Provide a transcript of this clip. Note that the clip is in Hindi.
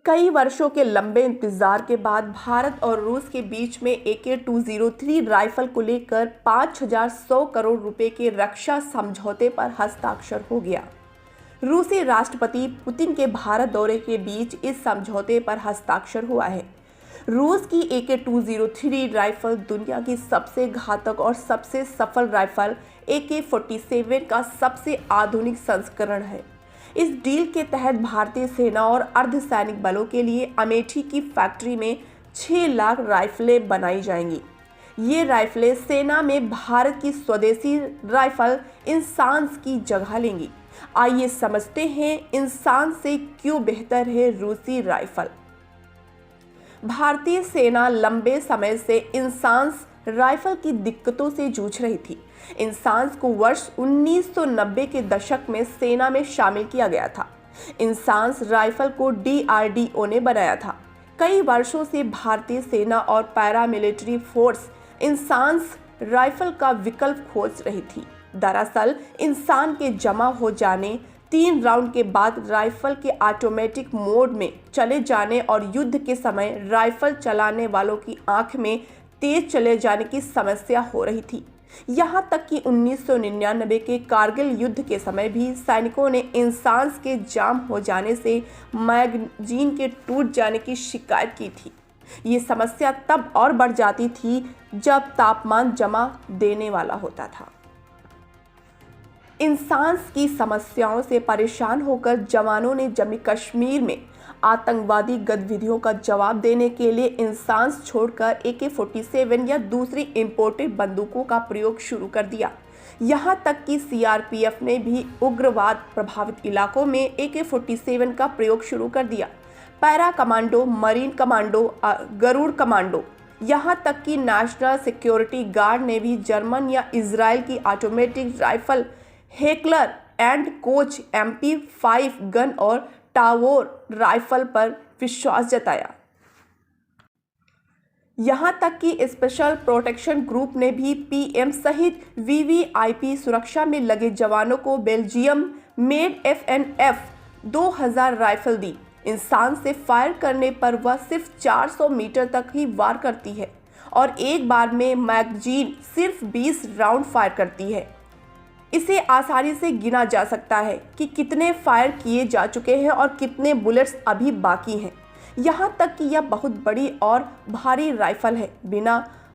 कई वर्षों के लंबे इंतजार के बाद भारत और रूस के बीच में AK-203 राइफल को लेकर 5,100 करोड़ रुपए के रक्षा समझौते पर हस्ताक्षर हो गया। रूसी राष्ट्रपति पुतिन के भारत दौरे के बीच इस समझौते पर हस्ताक्षर हुआ है। रूस की AK-203 राइफल दुनिया की सबसे घातक और सबसे सफल राइफल AK-47 का सबसे आधुनिक संस्करण है। इस डील के तहत भारतीय सेना और अर्धसैनिक बलों के लिए अमेठी की फैक्ट्री में 6 लाख राइफलें बनाई जाएंगी। ये राइफलें सेना में भारत की स्वदेशी राइफल इंसास की जगह लेंगी। आइए समझते हैं इंसान से क्यों बेहतर है रूसी राइफल। भारतीय सेना लंबे समय से इंसास राइफल की दिक्कतों से जूझ रही थी। इंसास को वर्ष 1990 के दशक में सेना में शामिल किया गया था। इंसास राइफल को DRDO ने बनाया था। कई वर्षों से भारतीय सेना और पैरामिलिट्री फोर्स इंसास राइफल का विकल्प खोज रही थी। दरअसल इंसान के जमा हो जाने 3 राउंड के बाद राइफल के ऑटोमेटिक मोड में चले जाने और युद्ध के समय राइफल चलाने वालों की आंख में तेज चले जाने की समस्या हो रही थी। यहाँ तक कि 1999 के कारगिल युद्ध के समय भी सैनिकों ने इंसास के जाम हो जाने से मैगजीन के टूट जाने की शिकायत की थी। ये समस्या तब और बढ़ जाती थी जब तापमान जमा देने वाला होता था। इंसास की समस्याओं से परेशान होकर जवानों ने जम्मू कश्मीर में आतंकवादी गतिविधियों का जवाब देने के लिए इंसास छोड़कर AK-47 या दूसरी इंपोर्टेड बंदूकों का प्रयोग शुरू कर दिया। यहाँ तक कि CRPF ने भी उग्रवाद प्रभावित इलाकों में AK-47 का प्रयोग शुरू कर दिया। Para commando, marine commando, Garud commando, यहाँ तक कि नेशनल सिक्योरिटी गार्ड ने भी जर्मन या इजराइल की automatic rifle Heckler and Koch MP5 gun और टावोर राइफल पर विश्वास जताया। यहाँ तक कि स्पेशल प्रोटेक्शन ग्रुप ने भी PM सहित VVIP सुरक्षा में लगे जवानों को बेल्जियम मेड FNF 2000 राइफल दी। इंसान से फायर करने पर वह सिर्फ 400 मीटर तक ही वार करती है और एक बार में मैगजीन सिर्फ 20 राउंड फायर करती है। इसे आसानी से गिना जा सकता है कि कितने फायर किए जा चुके हैं और कितने बुलेट्स अभी बाकी हैं। यहाँ तक कि यह बहुत बड़ी और भारी राइफल है। बिना